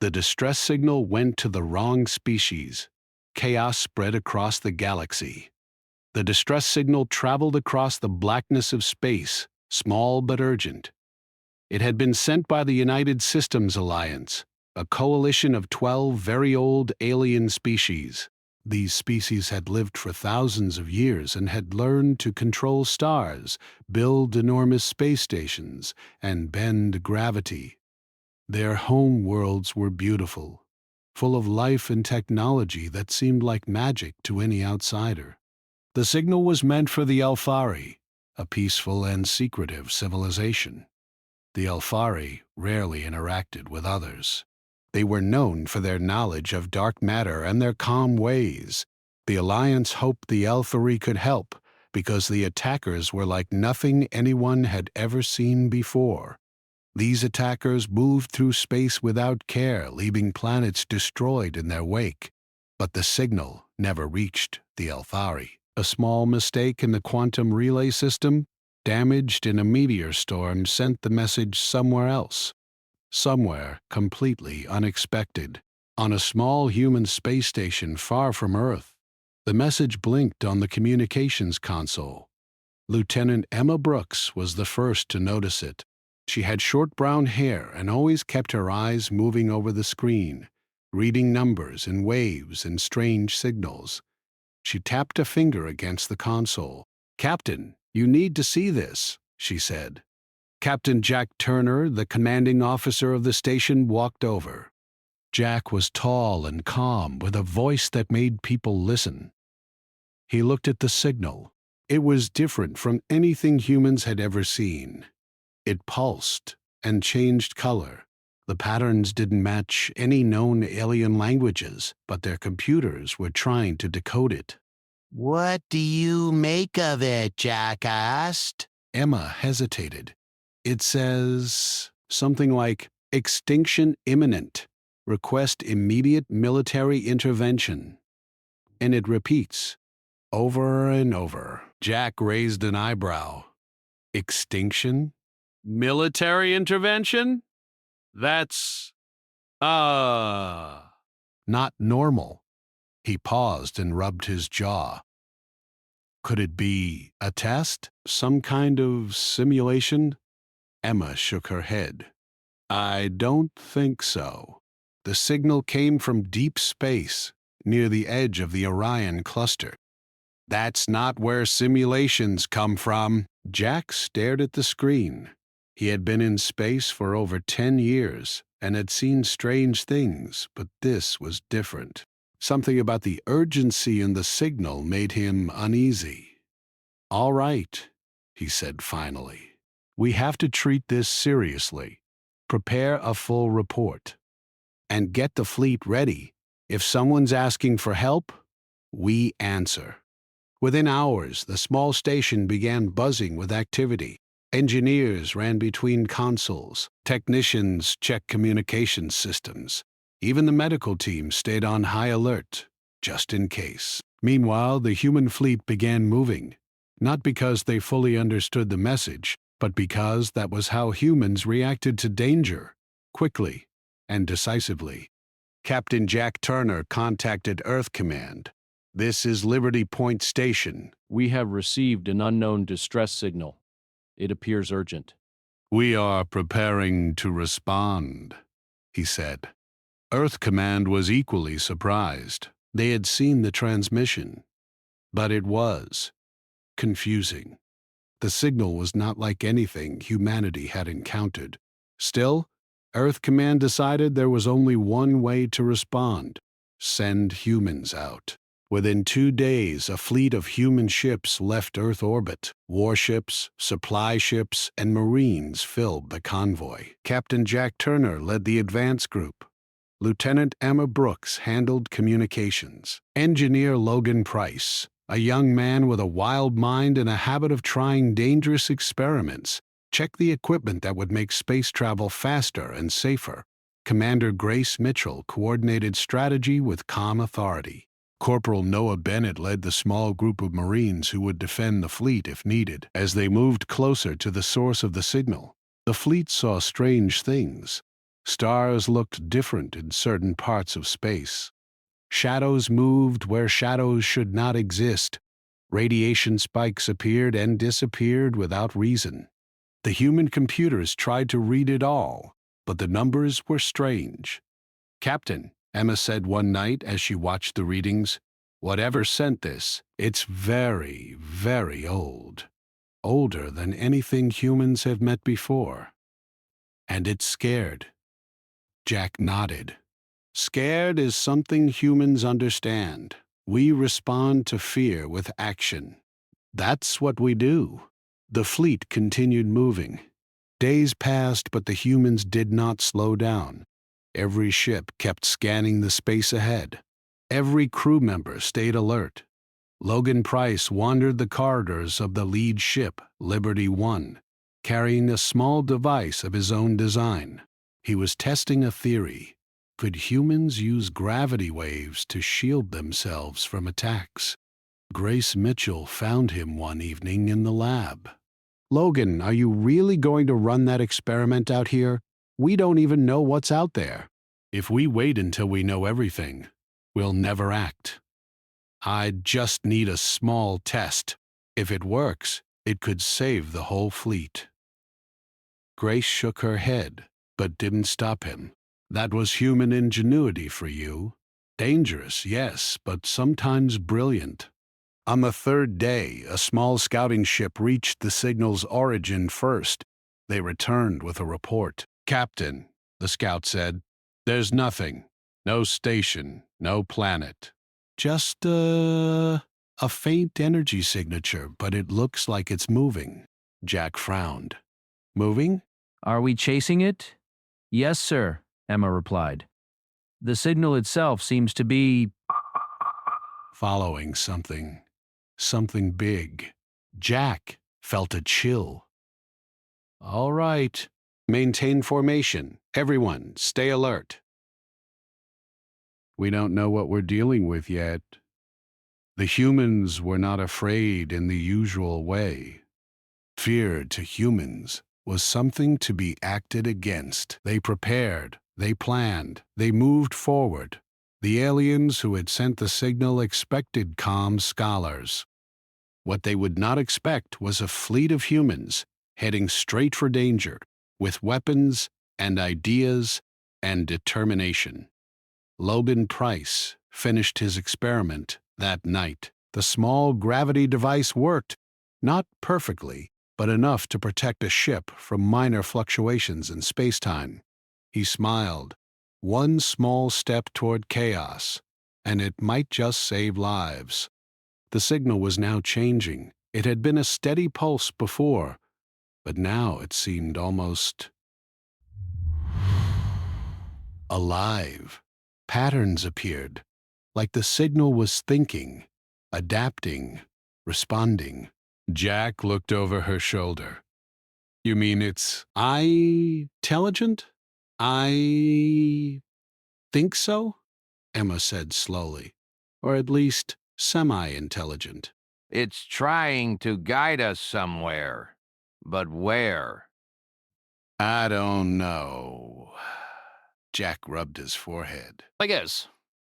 The distress signal went to the wrong species. Chaos spread across the galaxy. The distress signal traveled across the blackness of space, small but urgent. It had been sent by the United Systems Alliance, a coalition of 12 very old alien species. These species had lived for thousands of years and had learned to control stars, build enormous space stations, and bend gravity. Their home worlds were beautiful, full of life and technology that seemed like magic to any outsider. The signal was meant for the Alfari, a peaceful and secretive civilization. The Alfari rarely interacted with others. They were known for their knowledge of dark matter and their calm ways. The Alliance hoped the Alfari could help because the attackers were like nothing anyone had ever seen before. These attackers moved through space without care, leaving planets destroyed in their wake. But the signal never reached the Alfari. A small mistake in the quantum relay system, damaged in a meteor storm, sent the message somewhere else. Somewhere completely unexpected. On a small human space station far from Earth, the message blinked on the communications console. Lieutenant Emma Brooks was the first to notice it. She had short brown hair and always kept her eyes moving over the screen, reading numbers and waves and strange signals. She tapped a finger against the console. "Captain, you need to see this," she said. Captain Jack Turner, the commanding officer of the station, walked over. Jack was tall and calm, with a voice that made people listen. He looked at the signal. It was different from anything humans had ever seen. It pulsed and changed color. The patterns didn't match any known alien languages, but their computers were trying to decode it. "What do you make of it?" Jack asked. Emma hesitated. "It says something like, 'Extinction imminent. Request immediate military intervention.' And it repeats, over and over." Jack raised an eyebrow. "Extinction? Military intervention? That's, not normal." He paused and rubbed his jaw. Could it be a test? Some kind of simulation? Emma shook her head. "I don't think so. The signal came from deep space, near the edge of the Orion cluster. That's not where simulations come from." Jack stared at the screen. He had been in space for over 10 years and had seen strange things, but this was different. Something about the urgency in the signal made him uneasy. "All right," he said finally. "We have to treat this seriously. Prepare a full report. And get the fleet ready. If someone's asking for help, we answer." Within hours, the small station began buzzing with activity. Engineers ran between consoles. Technicians checked communications systems. Even the medical team stayed on high alert, just in case. Meanwhile, the human fleet began moving, not because they fully understood the message, but because that was how humans reacted to danger, quickly and decisively. Captain Jack Turner contacted Earth Command. "This is Liberty Point Station. We have received an unknown distress signal. It appears urgent." "We are preparing to respond," he said. Earth Command was equally surprised. They had seen the transmission, but it was confusing. The signal was not like anything humanity had encountered. Still, Earth Command decided there was only one way to respond: send humans out. Within 2 days, a fleet of human ships left Earth orbit. Warships, supply ships, and Marines filled the convoy. Captain Jack Turner led the advance group. Lieutenant Emma Brooks handled communications. Engineer Logan Price, a young man with a wild mind and a habit of trying dangerous experiments, checked the equipment that would make space travel faster and safer. Commander Grace Mitchell coordinated strategy with calm authority. Corporal Noah Bennett led the small group of Marines who would defend the fleet if needed. As they moved closer to the source of the signal, the fleet saw strange things. Stars looked different in certain parts of space. Shadows moved where shadows should not exist. Radiation spikes appeared and disappeared without reason. The human computers tried to read it all, but the numbers were strange. "Captain," Emma said one night as she watched the readings, "whatever sent this, it's very, very old. Older than anything humans have met before. And it's scared." Jack nodded. "Scared is something humans understand. We respond to fear with action. That's what we do." The fleet continued moving. Days passed, but the humans did not slow down. Every ship kept scanning the space ahead. Every crew member stayed alert. Logan Price wandered the corridors of the lead ship, Liberty One, carrying a small device of his own design. He was testing a theory. Could humans use gravity waves to shield themselves from attacks? Grace Mitchell found him one evening in the lab. "Logan, are you really going to run that experiment out here? We don't even know what's out there." "If we wait until we know everything, we'll never act. I just need a small test. If it works, it could save the whole fleet." Grace shook her head, but didn't stop him. "That was human ingenuity for you. Dangerous, yes, but sometimes brilliant." On the third day, a small scouting ship reached the signal's origin first. They returned with a report. "Captain," the scout said, "there's nothing. No station, no planet. Just a faint energy signature, but it looks like it's moving." Jack frowned. "Moving?" Are we chasing it? Yes, sir, Emma replied. The signal itself seems to be Following something. Something big. Jack felt a chill. "All right. Maintain formation. Everyone, stay alert. We don't know what we're dealing with yet." The humans were not afraid in the usual way. Fear to humans was something to be acted against. They prepared, they planned, they moved forward. The aliens who had sent the signal expected calm scholars. What they would not expect was a fleet of humans heading straight for danger, with weapons and ideas and determination. Logan Price finished his experiment that night. The small gravity device worked, not perfectly, but enough to protect a ship from minor fluctuations in spacetime. He smiled. One small step toward chaos, and it might just save lives. The signal was now changing. It had been a steady pulse before, but now it seemed almost alive. Patterns appeared, like the signal was thinking, adapting, responding. Jack looked over her shoulder. "You mean it's intelligent?" "I think so," Emma said slowly. "Or at least semi-intelligent." It's trying to guide us somewhere. But where? "I don't know." Jack rubbed his forehead.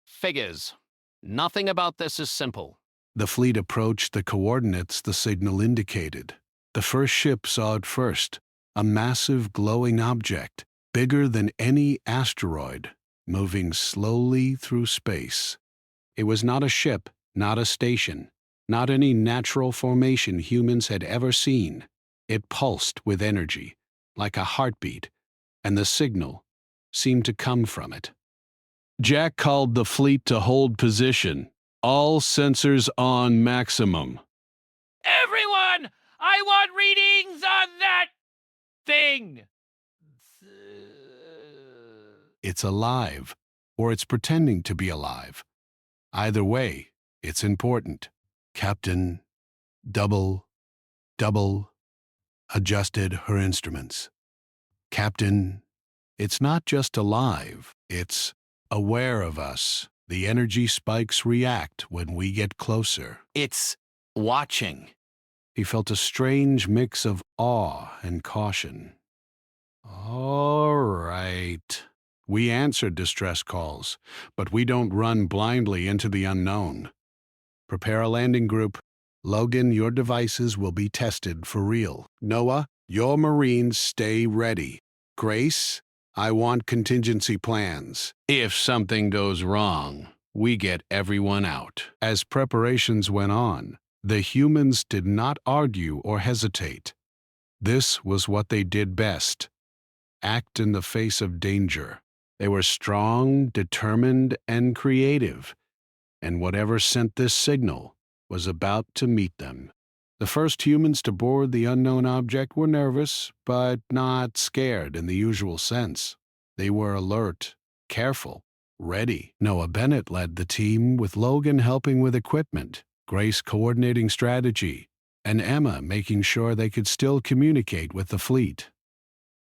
Figures. Nothing about this is simple." The fleet approached the coordinates the signal indicated. The first ship saw it first, a massive glowing object, bigger than any asteroid, moving slowly through space. It was not a ship, not a station, not any natural formation humans had ever seen. It pulsed with energy, like a heartbeat, and the signal seemed to come from it. Jack called the fleet to hold position. All sensors on maximum. Everyone! I want readings on that thing! It's alive, or it's pretending to be alive. Either way, it's important. Captain double adjusted her instruments. "Captain, it's not just alive, it's aware of us. The energy spikes react when we get closer." It's watching. He felt a strange mix of awe and caution. All right. We answer distress calls, but we don't run blindly into the unknown. Prepare a landing group. Logan, your devices will be tested for real. Noah, your Marines stay ready. Grace, I want contingency plans. If something goes wrong, we get everyone out. As preparations went on, the humans did not argue or hesitate. This was what they did best: act in the face of danger. They were strong, determined, and creative, and whatever sent this signal was about to meet them. The first humans to board the unknown object were nervous, but not scared in the usual sense. They were alert, careful, ready. Noah Bennett led the team, with Logan helping with equipment, Grace coordinating strategy, and Emma making sure they could still communicate with the fleet.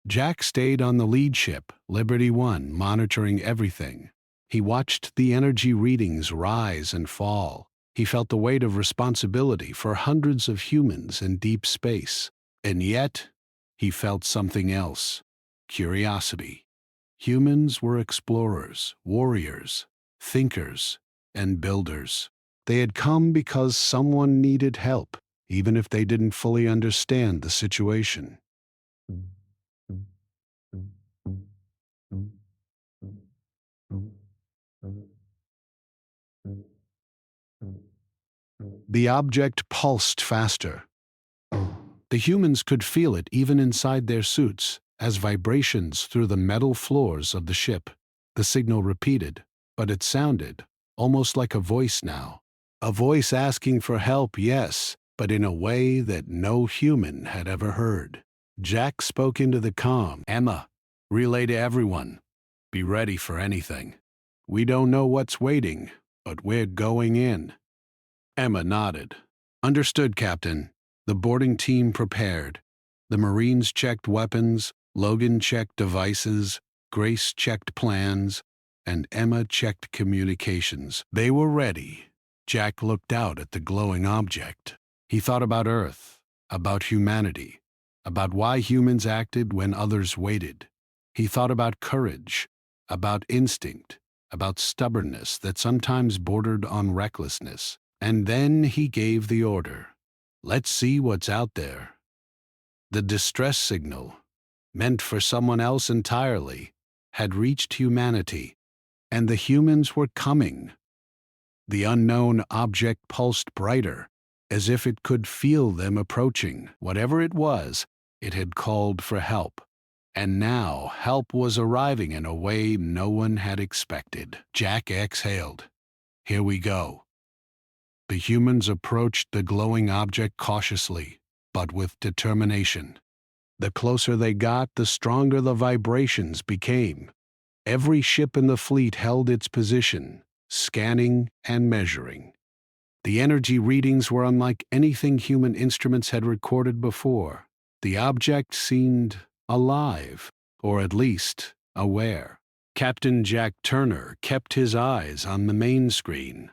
Jack stayed on the lead ship, Liberty One, monitoring everything. He watched the energy readings rise and fall. He felt the weight of responsibility for hundreds of humans in deep space. And yet, he felt something else: curiosity. Humans were explorers, warriors, thinkers, and builders. They had come because someone needed help, even if they didn't fully understand the situation. The object pulsed faster. The humans could feel it even inside their suits, as vibrations through the metal floors of the ship. The signal repeated, but it sounded almost like a voice now. A voice asking for help, yes, but in a way that no human had ever heard. Jack spoke into the comm. Emma, relay to everyone. Be ready for anything. We don't know what's waiting, but we're going in. Emma nodded. Understood, Captain. The boarding team prepared. The Marines checked weapons, Logan checked devices, Grace checked plans, and Emma checked communications. They were ready. Jack looked out at the glowing object. He thought about Earth, about humanity, about why humans acted when others waited. He thought about courage, about instinct, about stubbornness that sometimes bordered on recklessness. And then he gave the order. Let's see what's out there. The distress signal, meant for someone else entirely, had reached humanity, and the humans were coming. The unknown object pulsed brighter, as if it could feel them approaching. Whatever it was, it had called for help. And now help was arriving in a way no one had expected. Jack exhaled. Here we go. The humans approached the glowing object cautiously, but with determination. The closer they got, the stronger the vibrations became. Every ship in the fleet held its position, scanning and measuring. The energy readings were unlike anything human instruments had recorded before. The object seemed alive, or at least aware. Captain Jack Turner kept his eyes on the main screen.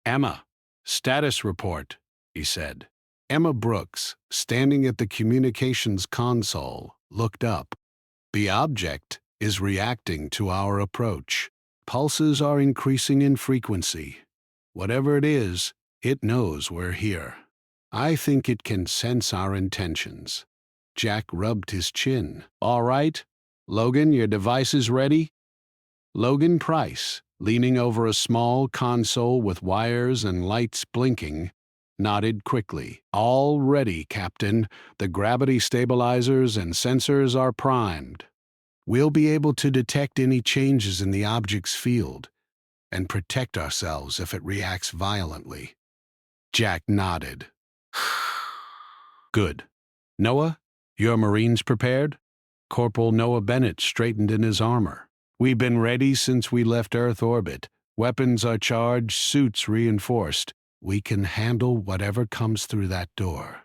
Emma, status report, he said. Emma Brooks, standing at the communications console, looked up. The object is reacting to our approach. Pulses are increasing in frequency. Whatever it is, it knows we're here. I think it can sense our intentions. Jack rubbed his chin. All right, Logan, your device is ready? Logan Price, leaning over a small console with wires and lights blinking, nodded quickly. All ready, Captain. The gravity stabilizers and sensors are primed. We'll be able to detect any changes in the object's field and protect ourselves if it reacts violently. Jack nodded. Good. Noah, your Marines prepared? Corporal Noah Bennett straightened in his armor. We've been ready since we left Earth orbit. Weapons are charged, suits reinforced. We can handle whatever comes through that door.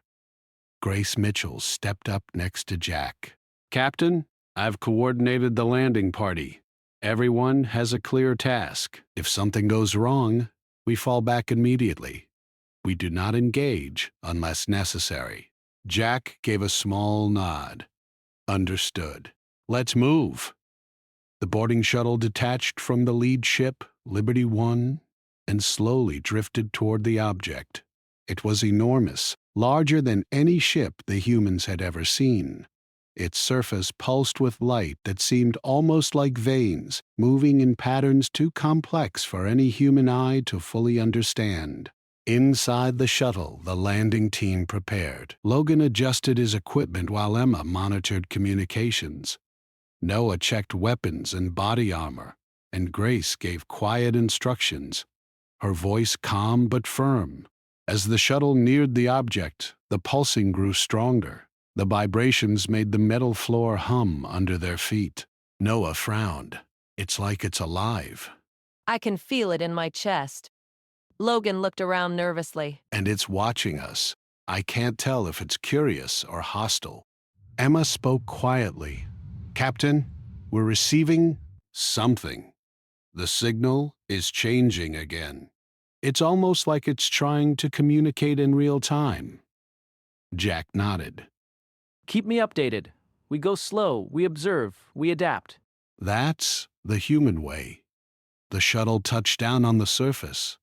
Grace Mitchell stepped up next to Jack. Captain, I've coordinated the landing party. Everyone has a clear task. If something goes wrong, we fall back immediately. We do not engage unless necessary. Jack gave a small nod. Understood. Let's move. The boarding shuttle detached from the lead ship, Liberty One, and slowly drifted toward the object. It was enormous, larger than any ship the humans had ever seen. Its surface pulsed with light that seemed almost like veins, moving in patterns too complex for any human eye to fully understand. Inside the shuttle, the landing team prepared. Logan adjusted his equipment while Emma monitored communications. Noah checked weapons and body armor, and Grace gave quiet instructions, her voice calm but firm. As the shuttle neared the object, the pulsing grew stronger. The vibrations made the metal floor hum under their feet. Noah frowned. It's like it's alive. I can feel it in my chest. Logan looked around nervously. And it's watching us. I can't tell if it's curious or hostile. Emma spoke quietly. Captain, we're receiving something. The signal is changing again. It's almost like it's trying to communicate in real time. Jack nodded. Keep me updated. We go slow, we observe, we adapt. That's the human way. The shuttle touched down on the surface,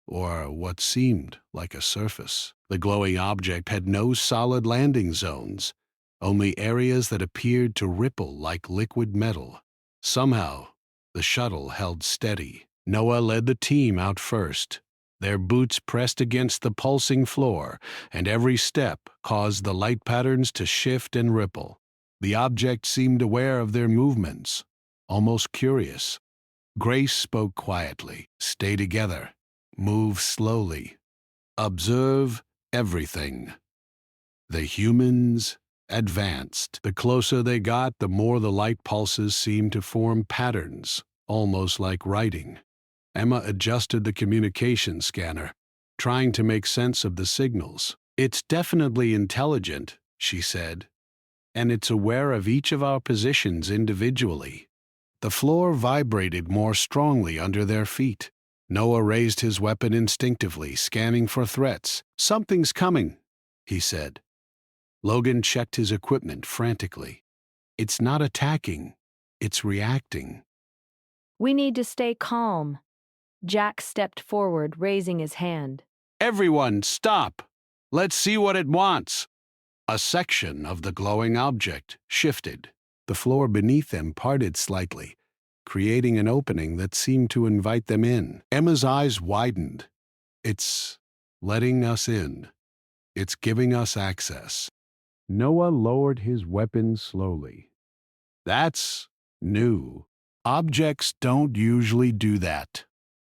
or what seemed like a surface. The glowing object had no solid landing zones, only areas that appeared to ripple like liquid metal. Somehow, the shuttle held steady. Noah led the team out first. Their boots pressed against the pulsing floor, and every step caused the light patterns to shift and ripple. The object seemed aware of their movements, almost curious. Grace spoke quietly. Stay together. Move slowly. Observe everything. The humans advanced. The closer they got, the more the light pulses seemed to form patterns, almost like writing. Emma adjusted the communication scanner, trying to make sense of the signals. It's definitely intelligent, she said, and it's aware of each of our positions individually. The floor vibrated more strongly under their feet. Noah raised his weapon instinctively, scanning for threats. Something's coming, he said. Logan checked his equipment frantically. It's not attacking, it's reacting. We need to stay calm. Jack stepped forward, raising his hand. Everyone, stop! Let's see what it wants. A section of the glowing object shifted. The floor beneath them parted slightly, creating an opening that seemed to invite them in. Emma's eyes widened. It's letting us in. It's giving us access. Noah lowered his weapon slowly. That's new. Objects don't usually do that.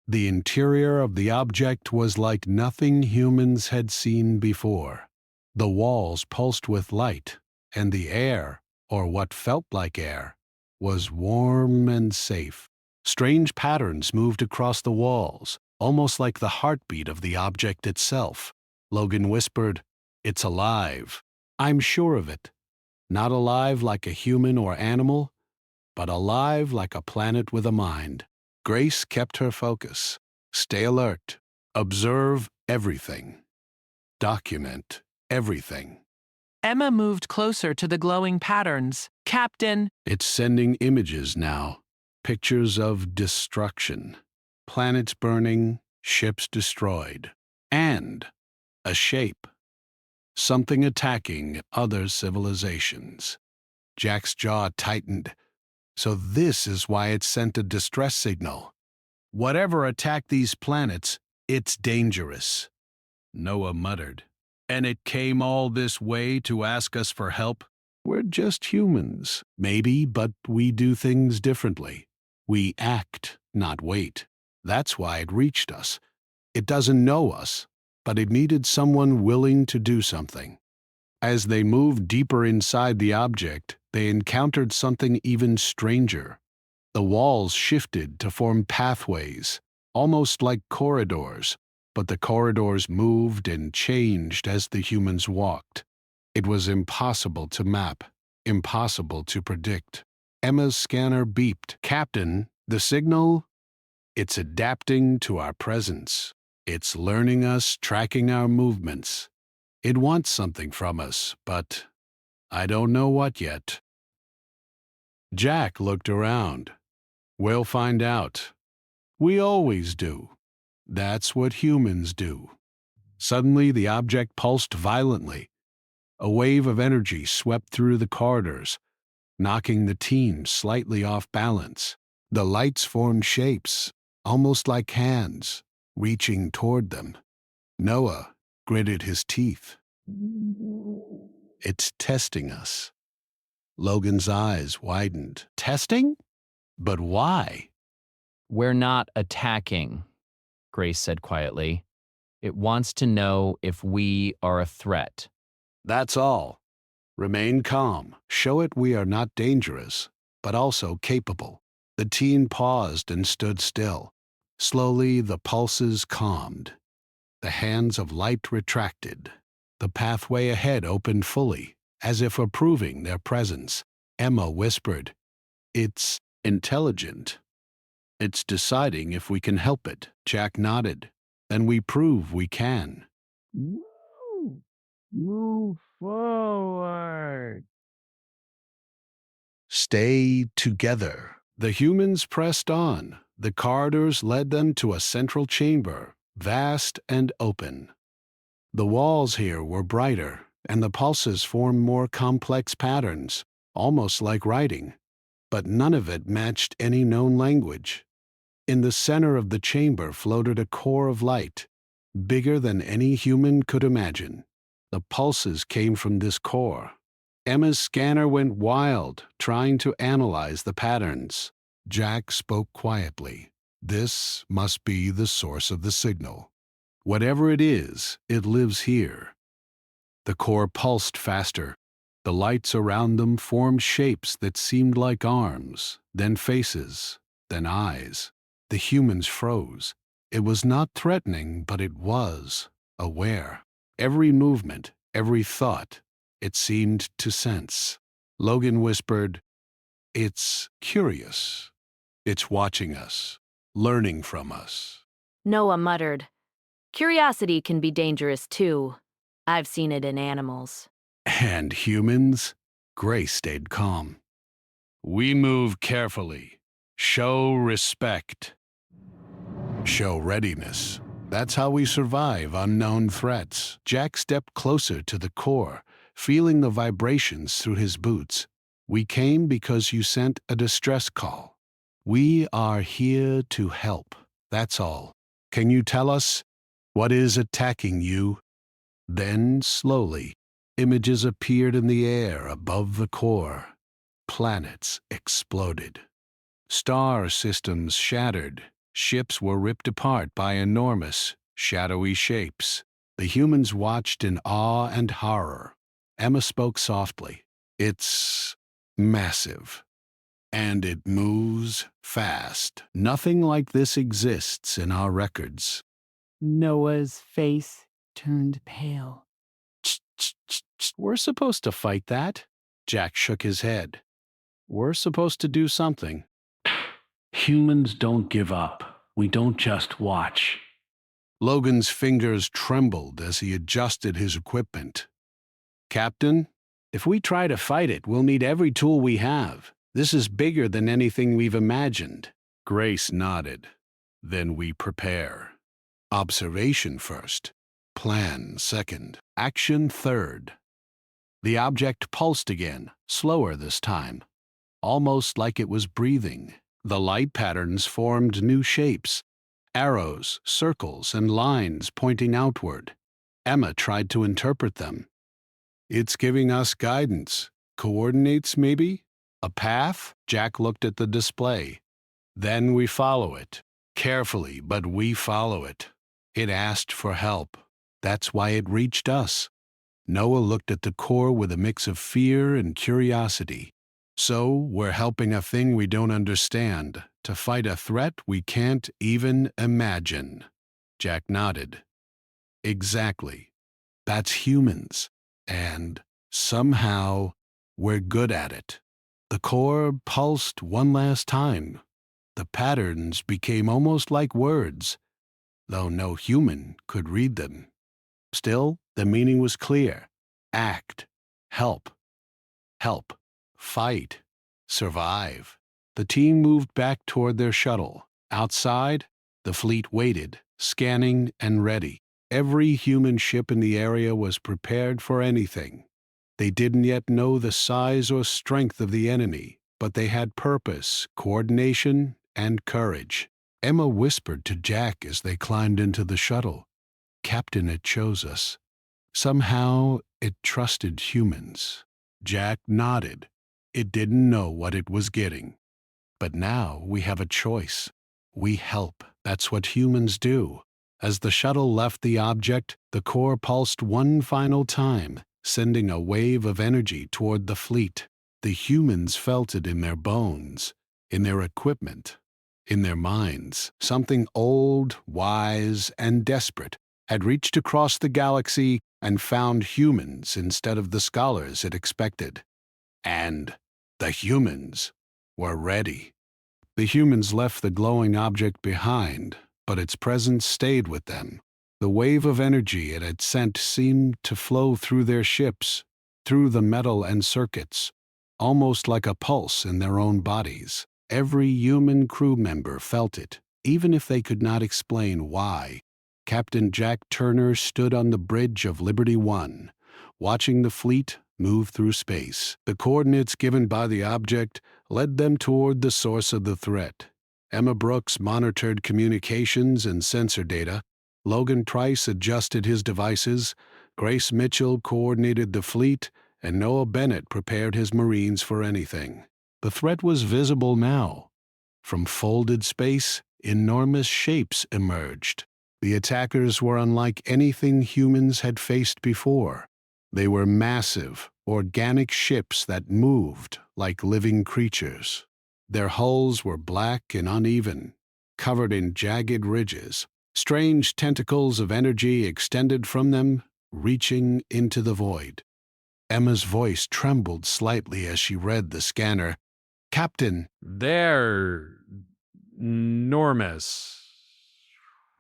The interior of the object was like nothing humans had seen before. The walls pulsed with light, and the air, or what felt like air, was warm and safe. Strange patterns moved across the walls, almost like the heartbeat of the object itself. Logan whispered, "It's alive." I'm sure of it. Not alive like a human or animal, but alive like a planet with a mind. Grace kept her focus. Stay alert. Observe everything. Document everything. Emma moved closer to the glowing patterns. Captain! It's sending images now. Pictures of destruction. Planets burning, ships destroyed. And a shape. Something attacking other civilizations. Jack's jaw tightened. So this is why it sent a distress signal. Whatever attacked these planets, it's dangerous. Noah muttered. And it came all this way to ask us for help? We're just humans, maybe, but we do things differently. We act, not wait. That's why it reached us. It doesn't know us, but it needed someone willing to do something. As they moved deeper inside the object, they encountered something even stranger. The walls shifted to form pathways, almost like corridors, but the corridors moved and changed as the humans walked. It was impossible to map, impossible to predict. Emma's scanner beeped. Captain, the signal? It's adapting to our presence. It's learning us, tracking our movements. It wants something from us, but I don't know what yet. Jack looked around. We'll find out. We always do. That's what humans do. Suddenly, the object pulsed violently. A wave of energy swept through the corridors, knocking the team slightly off balance. The lights formed shapes, almost like hands, reaching toward them. Noah gritted his teeth. It's testing us. Logan's eyes widened. Testing? But why? We're not attacking, Grace said quietly. It wants to know if we are a threat. That's all. Remain calm. Show it we are not dangerous, but also capable. The teen paused and stood still. Slowly, the pulses calmed. The hands of light retracted. The pathway ahead opened fully, as if approving their presence. Emma whispered, "It's intelligent. It's deciding if we can help it." Jack nodded. "Then we prove we can." Move forward. Stay together. The humans pressed on. The corridors led them to a central chamber, vast and open. The walls here were brighter, and the pulses formed more complex patterns, almost like writing, but none of it matched any known language. In the center of the chamber floated a core of light, bigger than any human could imagine. The pulses came from this core. Emma's scanner went wild, trying to analyze the patterns. Jack spoke quietly. "This must be the source of the signal. Whatever it is, it lives here." The core pulsed faster. The lights around them formed shapes that seemed like arms, then faces, then eyes. The humans froze. It was not threatening, but it was aware. Every movement, every thought, it seemed to sense. Logan whispered, "It's curious. It's watching us, learning from us." Noah muttered, "Curiosity can be dangerous too. I've seen it in animals." "And humans?" Grace stayed calm. "We move carefully. Show respect. Show readiness. That's how we survive unknown threats." Jack stepped closer to the core, feeling the vibrations through his boots. "We came because you sent a distress call. We are here to help. That's all. Can you tell us what is attacking you?" Then, slowly, images appeared in the air above the core. Planets exploded. Star systems shattered. Ships were ripped apart by enormous, shadowy shapes. The humans watched in awe and horror. Emma spoke softly. "It's massive. And it moves fast. Nothing like this exists in our records." Noah's face turned pale. "We're supposed to fight that." Jack shook his head. "We're supposed to do something." "Humans don't give up. We don't just watch." Logan's fingers trembled as he adjusted his equipment. "Captain, if we try to fight it, we'll need every tool we have. This is bigger than anything we've imagined." Grace nodded. "Then we prepare. Observation first. Plan second. Action third." The object pulsed again, slower this time, almost like it was breathing. The light patterns formed new shapes, arrows, circles, and lines pointing outward. Emma tried to interpret them. "It's giving us guidance. Coordinates, maybe? A path?" Jack looked at the display. "Then we follow it. Carefully, but we follow it. It asked for help. That's why it reached us." Noah looked at the core with a mix of fear and curiosity. "So we're helping a thing we don't understand, to fight a threat we can't even imagine." Jack nodded. "Exactly. That's humans. And somehow we're good at it." The core pulsed one last time. The patterns became almost like words, though no human could read them. Still, the meaning was clear. Act. Help. Help. Fight. survive. The team moved back toward their shuttle. Outside, the fleet waited, scanning and ready. Every human ship in the area was prepared for anything. They didn't yet know the size or strength of the enemy, but they had purpose, coordination, and courage. Emma whispered to Jack as they climbed into the shuttle. "Captain, it chose us. Somehow, it trusted humans." Jack nodded. It didn't know what it was getting. "But now we have a choice. We help. That's what humans do." As the shuttle left the object, the core pulsed one final time, sending a wave of energy toward the fleet. The humans felt it in their bones, in their equipment, in their minds. Something old, wise, and desperate had reached across the galaxy and found humans instead of the scholars it expected. And the humans were ready. The humans left the glowing object behind, but its presence stayed with them. The wave of energy it had sent seemed to flow through their ships, through the metal and circuits, almost like a pulse in their own bodies. Every human crew member felt it, even if they could not explain why. Captain Jack Turner stood on the bridge of Liberty One, watching the fleet move through space. The coordinates given by the object led them toward the source of the threat. Emma Brooks monitored communications and sensor data. Logan Price adjusted his devices. Grace Mitchell coordinated the fleet, and Noah Bennett prepared his Marines for anything. The threat was visible now. From folded space, enormous shapes emerged. The attackers were unlike anything humans had faced before. They were massive, organic ships that moved like living creatures. Their hulls were black and uneven, covered in jagged ridges. Strange tentacles of energy extended from them, reaching into the void. Emma's voice trembled slightly as she read the scanner. "Captain." "They're enormous.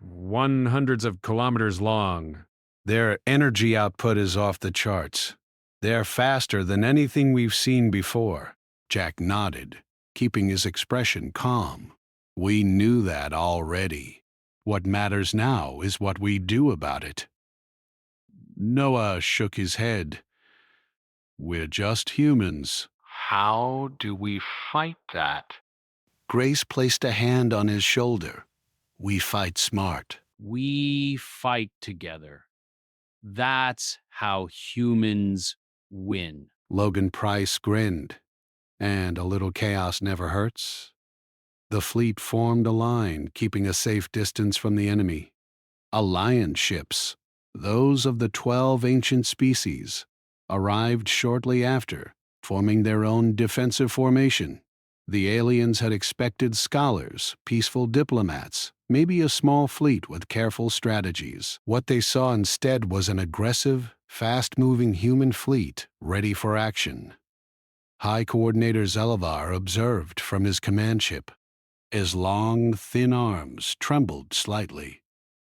Hundreds of kilometers long." "Their energy output is off the charts. They're faster than anything we've seen before." Jack nodded, keeping his expression calm. "We knew that already. What matters now is what we do about it." Noah shook his head. "We're just humans. How do we fight that?" Grace placed a hand on his shoulder. "We fight smart." We fight together. That's how humans win. Logan Price grinned. "And a little chaos never hurts." The fleet formed a line, keeping a safe distance from the enemy. Alliance ships, those of the 12 ancient species, arrived shortly after, forming their own defensive formation. The aliens had expected scholars, peaceful diplomats, maybe a small fleet with careful strategies. What they saw instead was an aggressive, fast-moving human fleet ready for action. High Coordinator Zelavar observed from his command ship. His long, thin arms trembled slightly.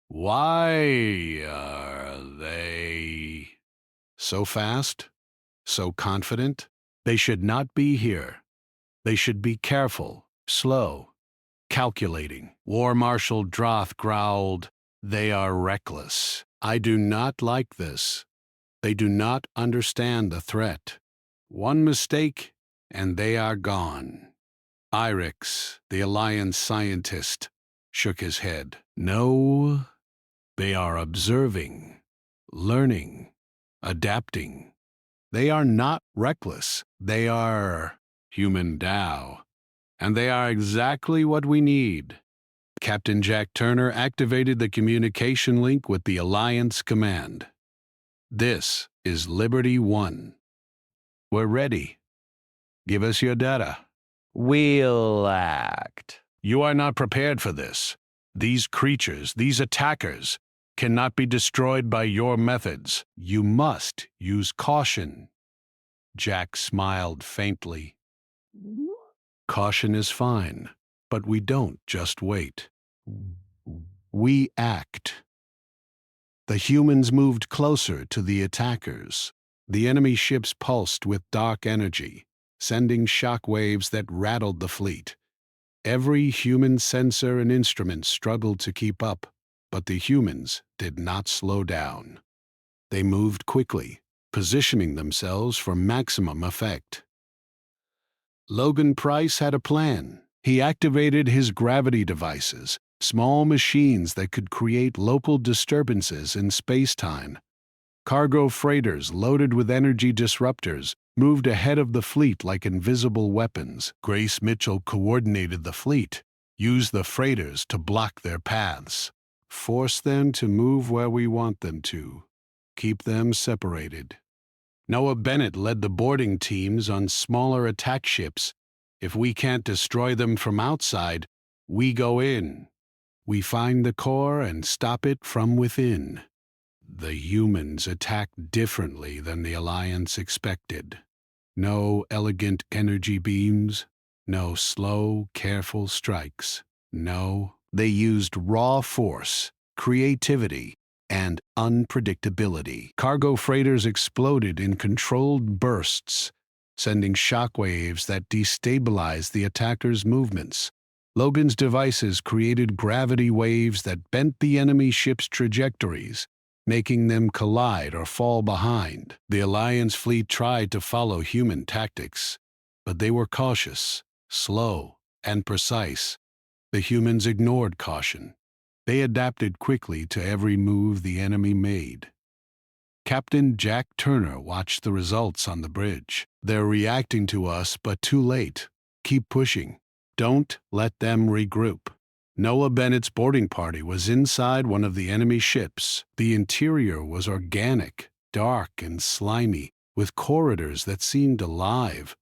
"Why are they so fast? So confident? They should not be here. They should be careful, slow, calculating." War Marshal Droth growled, "They are reckless. I do not like this. They do not understand the threat. One mistake, and they are gone." Irix, the Alliance scientist, shook his head. "No, they are observing, learning, adapting. They are not reckless. They are human Tao. And they are exactly what we need." Captain Jack Turner activated the communication link with the Alliance command. "This is Liberty One. We're ready. Give us your data." We'll act. "You are not prepared for this. These creatures, these attackers, cannot be destroyed by your methods. You must use caution." Jack smiled faintly. "Caution is fine, but we don't just wait. We act." The humans moved closer to the attackers. The enemy ships pulsed with dark energy. sending shock waves that rattled the fleet. Every human sensor and instrument struggled to keep up, but the humans did not slow down. They moved quickly, positioning themselves for maximum effect. Logan Price had a plan. He activated his gravity devices, small machines that could create local disturbances in space-time. Cargo freighters loaded with energy disruptors moved ahead of the fleet like invisible weapons. Grace Mitchell coordinated the fleet, used the freighters to block their paths, force them to move where we want them to, keep them separated. Noah Bennett led the boarding teams on smaller attack ships. If we can't destroy them from outside, we go in. We find the core and stop it from within. The humans attacked differently than the Alliance expected. No elegant energy beams, no slow, careful strikes. No, they used raw force, creativity, and unpredictability. Cargo freighters exploded in controlled bursts, sending shockwaves that destabilized the attackers' movements. Logan's devices created gravity waves that bent the enemy ship's trajectories, making them collide or fall behind. The Alliance fleet tried to follow human tactics, but they were cautious, slow, and precise. The humans ignored caution. They adapted quickly to every move the enemy made. Captain Jack Turner watched the results on the bridge. They're reacting to us, but too late. Keep pushing. Don't let them regroup. Noah Bennett's boarding party was inside one of the enemy ships. The interior was organic, dark, and slimy, with corridors that seemed alive.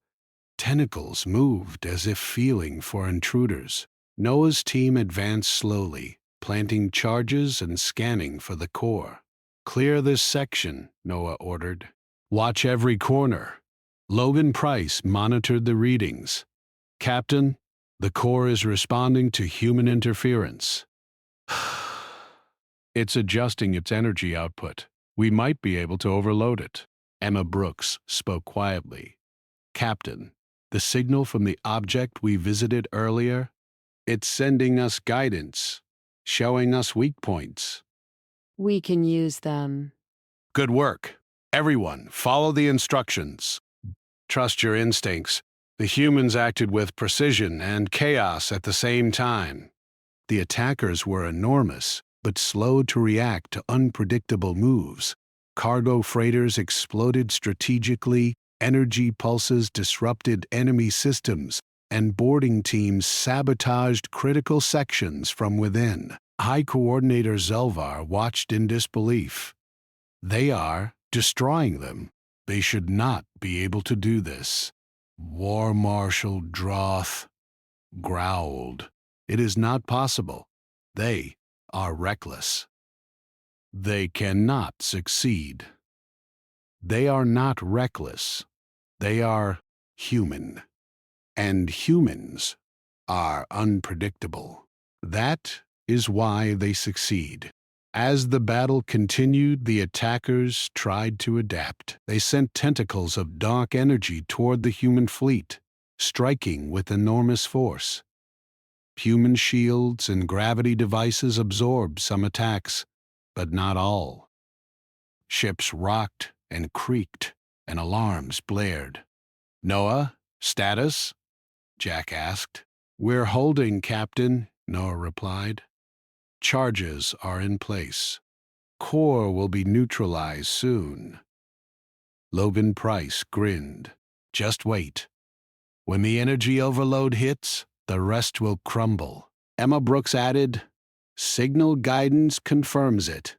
Tentacles moved as if feeling for intruders. Noah's team advanced slowly, planting charges and scanning for the core. "Clear this section," Noah ordered. "Watch every corner." Logan Price monitored the readings. "Captain, the core is responding to human interference. It's adjusting its energy output. We might be able to overload it." Emma Brooks spoke quietly. "Captain, the signal from the object we visited earlier, it's sending us guidance, showing us weak points." We can use them. "Good work. Everyone, follow the instructions. Trust your instincts." The humans acted with precision and chaos at the same time. The attackers were enormous, but slow to react to unpredictable moves. Cargo freighters exploded strategically, energy pulses disrupted enemy systems, and boarding teams sabotaged critical sections from within. High Coordinator Zelvar watched in disbelief. They are destroying them. They should not be able to do this. War Marshal Droth growled. "It is not possible. They are reckless. They cannot succeed. They are not reckless. They are human. And humans are unpredictable. That is why they succeed." As the battle continued, the attackers tried to adapt. They sent tentacles of dark energy toward the human fleet, striking with enormous force. Human shields and gravity devices absorbed some attacks, but not all. Ships rocked and creaked, and alarms blared. "Noah, status?" Jack asked. "We're holding, Captain," Noah replied. "Charges are in place. Core will be neutralized soon." Logan Price grinned. "Just wait. When the energy overload hits, the rest will crumble." Emma Brooks added, "Signal guidance confirms it.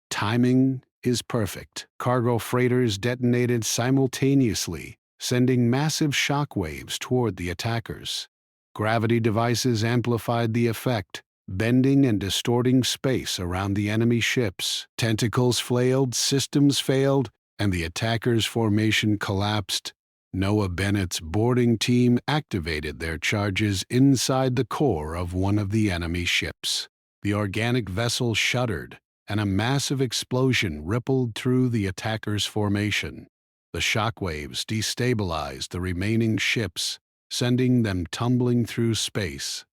Timing is perfect." Cargo freighters detonated simultaneously, sending massive shock waves toward the attackers. Gravity devices amplified the effect, bending and distorting space around the enemy ships. Tentacles flailed, systems failed, and the attackers' formation collapsed. Noah Bennett's boarding team activated their charges inside the core of one of the enemy ships. The organic vessel shuddered, and a massive explosion rippled through the attackers' formation. The shockwaves destabilized the remaining ships, sending them tumbling through space.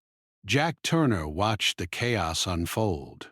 Jack Turner watched the chaos unfold.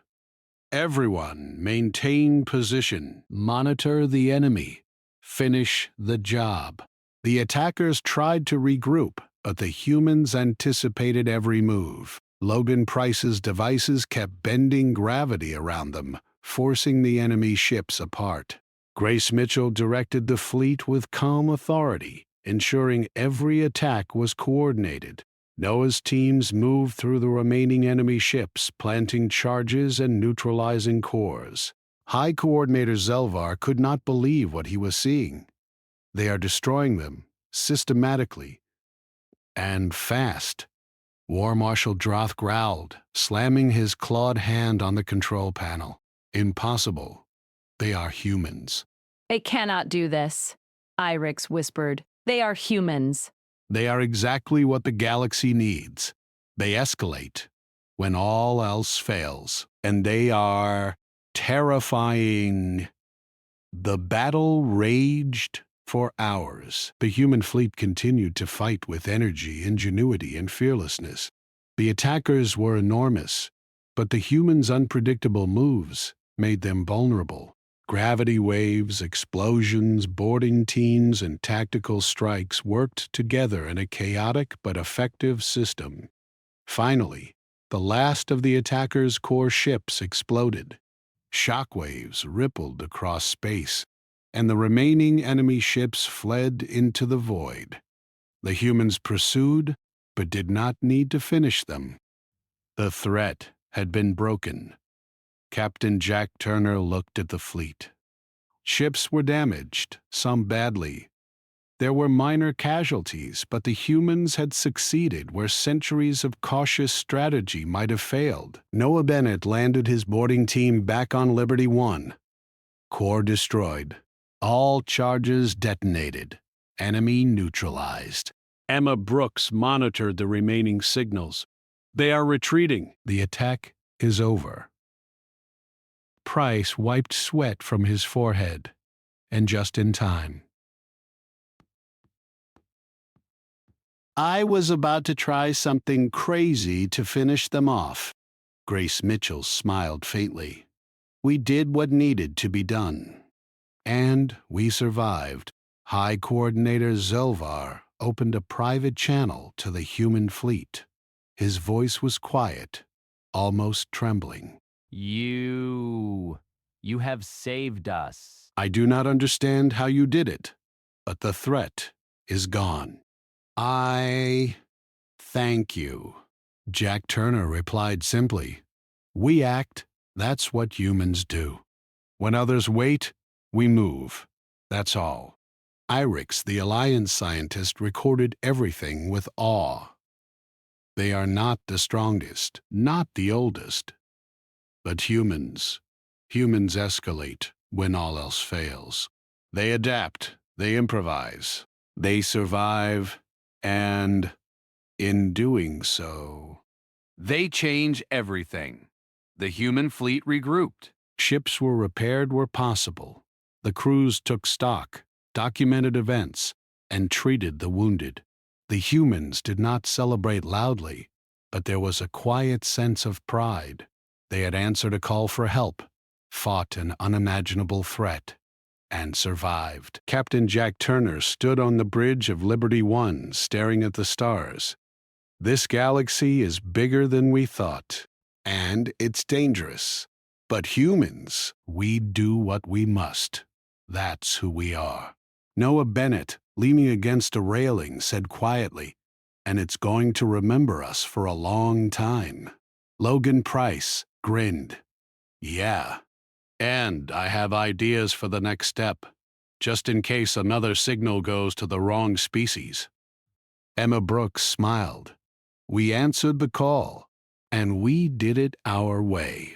Everyone maintain position, monitor the enemy, finish the job. The attackers tried to regroup, but the humans anticipated every move. Logan Price's devices kept bending gravity around them, forcing the enemy ships apart. Grace Mitchell directed the fleet with calm authority, ensuring every attack was coordinated. Noah's teams moved through the remaining enemy ships, planting charges and neutralizing cores. High Coordinator Zelvar could not believe what he was seeing. They are destroying them, systematically, and fast. War Marshal Droth growled, slamming his clawed hand on the control panel. Impossible. They are humans. They cannot do this, Irix whispered. They are humans. They are exactly what the galaxy needs. They escalate when all else fails, and they are terrifying. The battle raged for hours. The human fleet continued to fight with energy, ingenuity, and fearlessness. The attackers were enormous, but the humans' unpredictable moves made them vulnerable. Gravity waves, explosions, boarding teams, and tactical strikes worked together in a chaotic but effective system. Finally, the last of the attackers' core ships exploded. Shockwaves rippled across space, and the remaining enemy ships fled into the void. The humans pursued, but did not need to finish them. The threat had been broken. Captain Jack Turner looked at the fleet. Ships were damaged, some badly. There were minor casualties, but the humans had succeeded where centuries of cautious strategy might have failed. Noah Bennett landed his boarding team back on Liberty 1. Core destroyed. All charges detonated. Enemy neutralized. Emma Brooks monitored the remaining signals. They are retreating. The attack is over. Price wiped sweat from his forehead, and just in time. I was about to try something crazy to finish them off. Grace Mitchell smiled faintly. We did what needed to be done. And we survived. High Coordinator Zelvar opened a private channel to the human fleet. His voice was quiet, almost trembling. You have saved us. I do not understand how you did it, but the threat is gone. I thank you. Jack Turner replied simply. We act, that's what humans do. When others wait, we move. That's all. Irix, the Alliance scientist, recorded everything with awe. They are not the strongest, not the oldest. But humans escalate when all else fails. They adapt, they improvise, they survive, and in doing so, They change everything. The human fleet regrouped. ships were repaired where possible. The crews took stock, documented events, and treated the wounded. The humans did not celebrate loudly, but there was a quiet sense of pride. They had answered a call for help, fought an unimaginable threat, and survived. Captain Jack Turner stood on the bridge of Liberty 1, staring at the stars. This galaxy is bigger than we thought, and it's dangerous. But humans, we do what we must. That's who we are. Noah Bennett, leaning against a railing, said quietly, and it's going to remember us for a long time. Logan Price grinned. Yeah. And I have ideas for the next step, just in case another signal goes to the wrong species. Emma Brooks smiled. We answered the call, and we did it our way.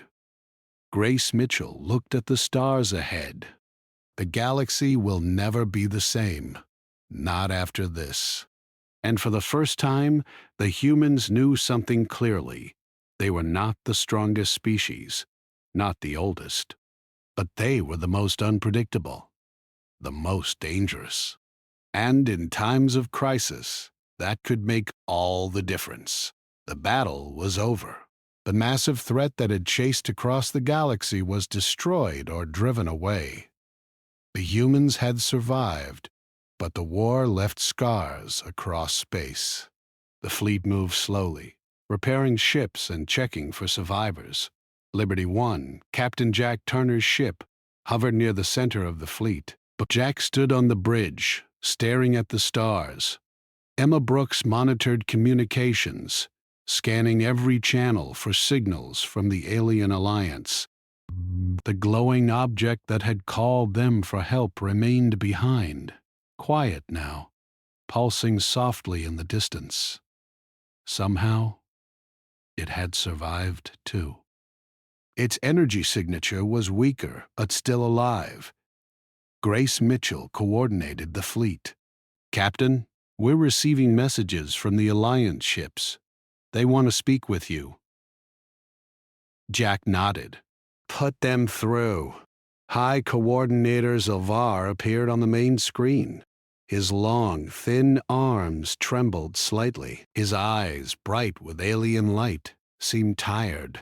Grace Mitchell looked at the stars ahead. The galaxy will never be the same, not after this. And for the first time, the humans knew something clearly. They were not the strongest species, not the oldest, but they were the most unpredictable. the most dangerous. And in times of crisis, that could make all the difference. The battle was over. The massive threat that had chased across the galaxy was destroyed or driven away. The humans had survived, but the war left scars across space. The fleet moved slowly, repairing ships and checking for survivors. Liberty 1, Captain Jack Turner's ship, hovered near the center of the fleet. But Jack stood on the bridge, staring at the stars. Emma Brooks monitored communications, scanning every channel for signals from the alien alliance. The glowing object that had called them for help remained behind, quiet now, pulsing softly in the distance. Somehow, it had survived too. Its energy signature was weaker, but still alive. Grace Mitchell coordinated the fleet. "Captain, we're receiving messages from the Alliance ships. They want to speak with you." Jack nodded. "Put them through." High Coordinator Zilvar appeared on the main screen. His long, thin arms trembled slightly. His eyes, bright with alien light, seemed tired.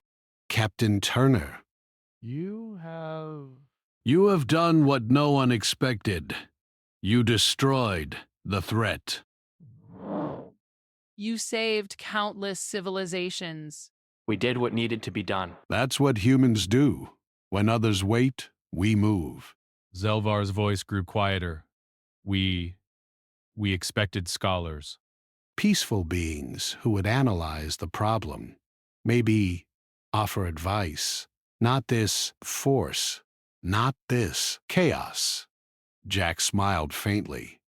"Captain Turner, you have done what no one expected. You destroyed the threat." You saved countless civilizations. We did what needed to be done. "That's what humans do. When others wait, we move." Zelvar's voice grew quieter. We expected scholars. Peaceful beings who would analyze the problem. Maybe offer advice. Not this force. Not this chaos. Jack smiled faintly.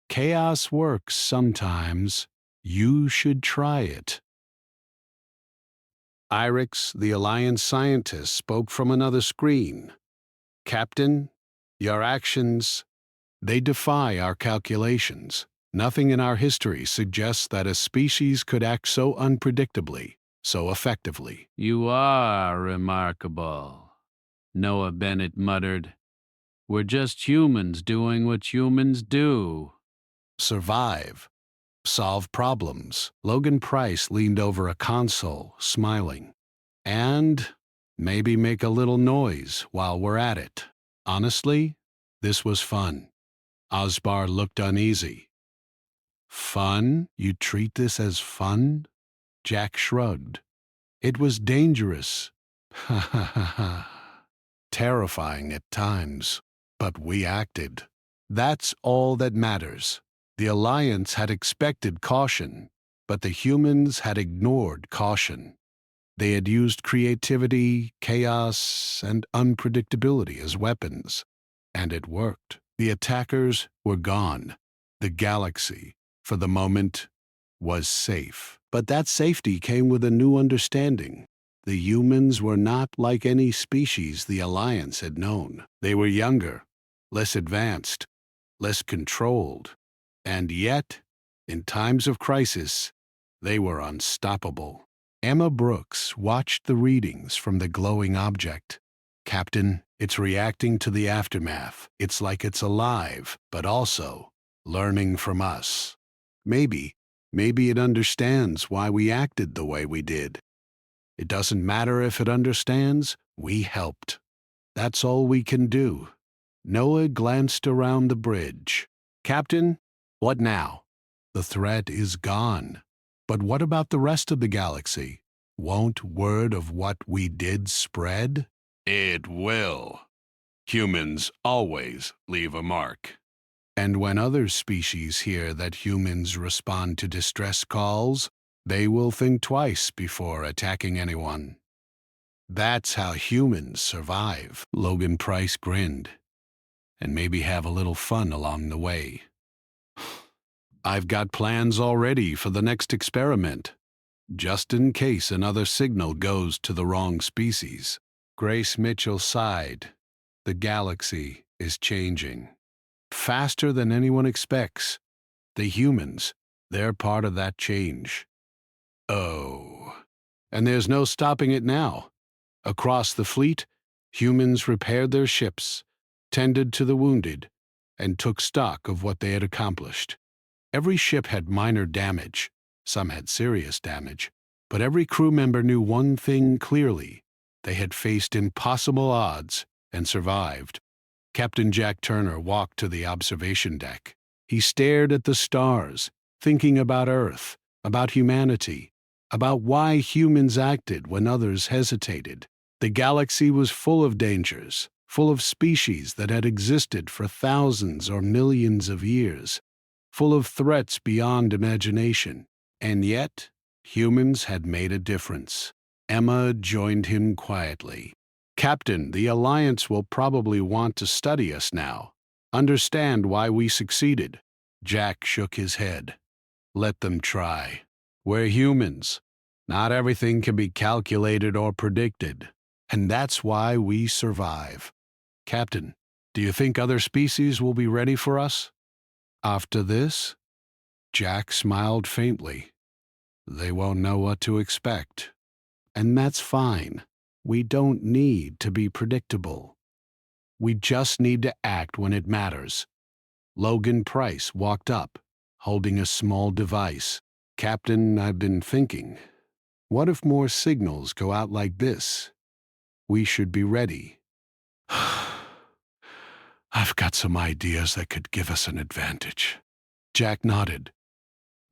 "Chaos works sometimes. You should try it." Irix, the Alliance scientist, spoke from another screen. "Captain, your actions, they defy our calculations. Nothing in our history suggests that a species could act so unpredictably, so effectively." "You are remarkable," Noah Bennett muttered. "We're just humans doing what humans do." "Survive. Solve problems." Logan Price leaned over a console, smiling. "And maybe make a little noise while we're at it." Honestly, this was fun. Osbar looked uneasy. "Fun? You treat this as fun?" Jack shrugged. "It was dangerous. Ha ha ha ha. Terrifying at times. But we acted. That's all that matters. The Alliance had expected caution, but the humans had ignored caution. They had used creativity, chaos, and unpredictability as weapons, and it worked. The attackers were gone. The galaxy, for the moment, was safe. But that safety came with a new understanding. The humans were not like any species the Alliance had known. They were younger, less advanced, less controlled. And yet, in times of crisis, they were unstoppable. Emma Brooks watched the readings from the glowing object. "Captain, it's reacting to the aftermath. It's like it's alive, but also learning from us. Maybe it understands why we acted the way we did. It doesn't matter if it understands, we helped. That's all we can do." Noah glanced around the bridge. "Captain, what now? The threat is gone. But what about the rest of the galaxy? Won't word of what we did spread?" "It will. Humans always leave a mark. And when other species hear that humans respond to distress calls, they will think twice before attacking anyone. That's how humans survive." Logan Price grinned. "And maybe have a little fun along the way." "I've got plans already for the next experiment, just in case another signal goes to the wrong species." Grace Mitchell sighed. "The galaxy is changing. Faster than anyone expects. The humans, they're part of that change." "Oh. And there's no stopping it now. Across the fleet, humans repaired their ships, tended to the wounded, and took stock of what they had accomplished. Every ship had minor damage, some had serious damage, but every crew member knew one thing clearly: they had faced impossible odds and survived. Captain Jack Turner walked to the observation deck. He stared at the stars, thinking about Earth, about humanity, about why humans acted when others hesitated. The galaxy was full of dangers, full of species that had existed for thousands or millions of years, full of threats beyond imagination. And yet, humans had made a difference. Emma joined him quietly. "Captain, the Alliance will probably want to study us now, understand why we succeeded." Jack shook his head. "Let them try. We're humans. Not everything can be calculated or predicted, and that's why we survive. Captain, do you think other species will be ready for us?" After this, Jack smiled faintly. "They won't know what to expect. And that's fine. We don't need to be predictable. We just need to act when it matters." Logan Price walked up, holding a small device. "Captain, I've been thinking. What if more signals go out like this? We should be ready." "I've got some ideas that could give us an advantage." Jack nodded.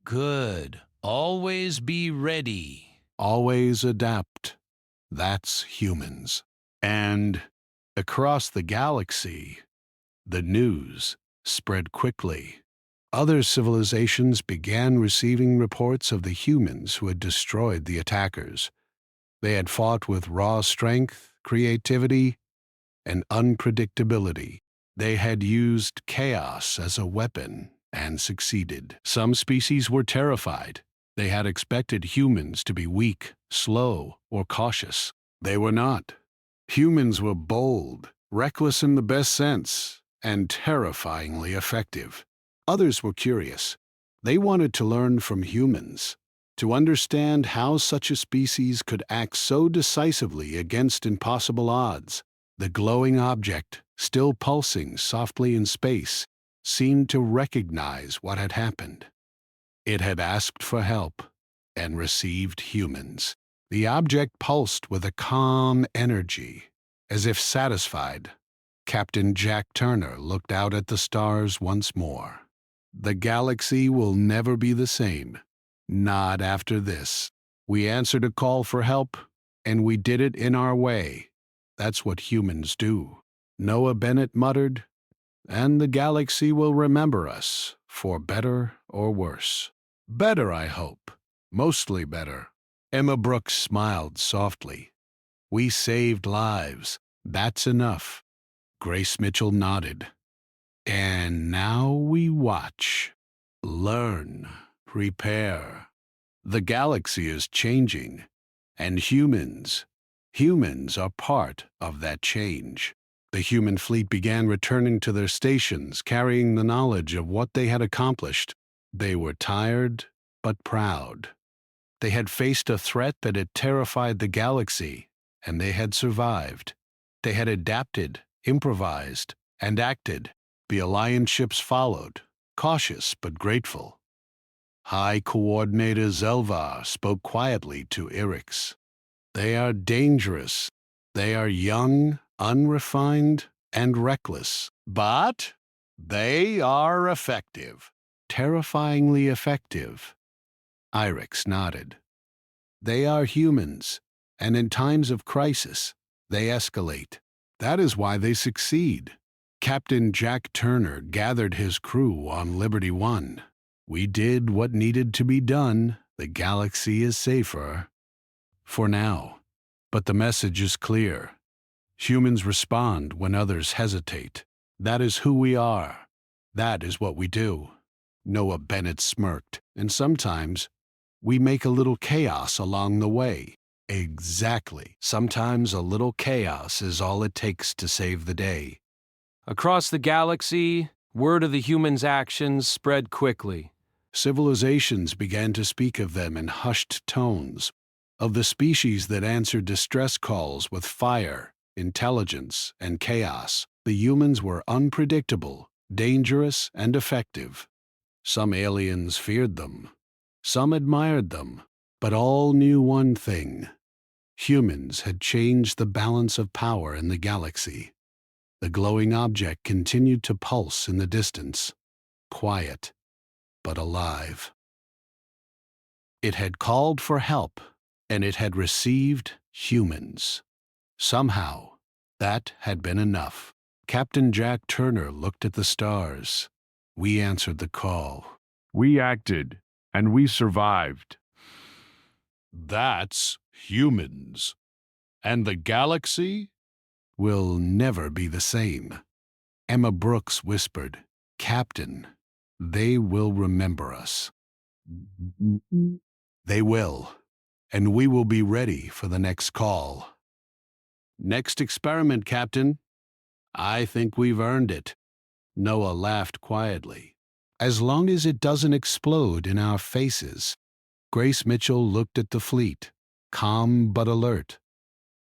Good. Always be ready. Always adapt. That's humans. And across the galaxy, the news spread quickly. Other civilizations began receiving reports of the humans who had destroyed the attackers. They had fought with raw strength, creativity, and unpredictability. They had used chaos as a weapon and succeeded. Some species were terrified. They had expected humans to be weak, slow, or cautious. They were not. Humans were bold, reckless in the best sense, and terrifyingly effective. Others were curious. They wanted to learn from humans, to understand how such a species could act so decisively against impossible odds. The glowing object, still pulsing softly in space, seemed to recognize what had happened. It had asked for help and received humans. The object pulsed with a calm energy, as if satisfied. Captain Jack Turner looked out at the stars once more. "The galaxy will never be the same. Not after this. We answered a call for help, and we did it in our way. That's what humans do." Noah Bennett muttered, "And the galaxy will remember us, for better or worse." "Better, I hope. Mostly better." Emma Brooks smiled softly. "We saved lives. That's enough." Grace Mitchell nodded. "And now we watch, learn, prepare. The galaxy is changing, and humans are part of that change." The human fleet began returning to their stations, carrying the knowledge of what they had accomplished. They were tired, but proud. They had faced a threat that had terrified the galaxy, and they had survived. They had adapted, improvised, and acted. The Alliance ships followed, cautious but grateful. High Coordinator Zelvar spoke quietly to Irix. "They are dangerous. They are young, unrefined, and reckless. But they are effective. Terrifyingly effective." Irix nodded. "They are humans, and in times of crisis, they escalate. That is why they succeed." Captain Jack Turner gathered his crew on Liberty One. "We did what needed to be done. The galaxy is safer. For now. But the message is clear. Humans respond when others hesitate. That is who we are. That is what we do." Noah Bennett smirked. "And sometimes we make a little chaos along the way." "Exactly. Sometimes a little chaos is all it takes to save the day." Across the galaxy, word of the humans' actions spread quickly. Civilizations began to speak of them in hushed tones, of the species that answered distress calls with fire, intelligence, and chaos. The humans were unpredictable, dangerous and effective. Some aliens feared them, some admired them, but all knew one thing. Humans had changed the balance of power in the galaxy. The glowing object continued to pulse in the distance, quiet but alive. It had called for help, and it had received humans. Somehow, that had been enough. Captain Jack Turner looked at the stars. We answered the call. We acted, and we survived. That's humans. And the galaxy will never be the same. Emma Brooks whispered, Captain, they will remember us. They will, and we will be ready for the next call. Next experiment, Captain. I think we've earned it. Noah laughed quietly. As long as it doesn't explode in our faces. Grace Mitchell looked at the fleet, calm but alert.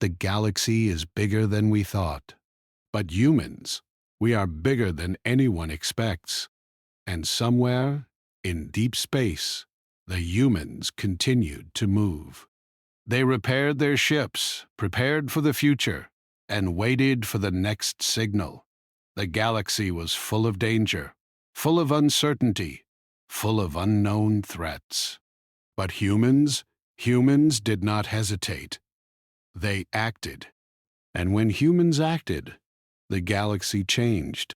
The galaxy is bigger than we thought. But humans, we are bigger than anyone expects. And somewhere, in deep space, the humans continued to move. They repaired their ships, prepared for the future, and waited for the next signal. The galaxy was full of danger, full of uncertainty, full of unknown threats. But humans did not hesitate. They acted. And when humans acted, the galaxy changed.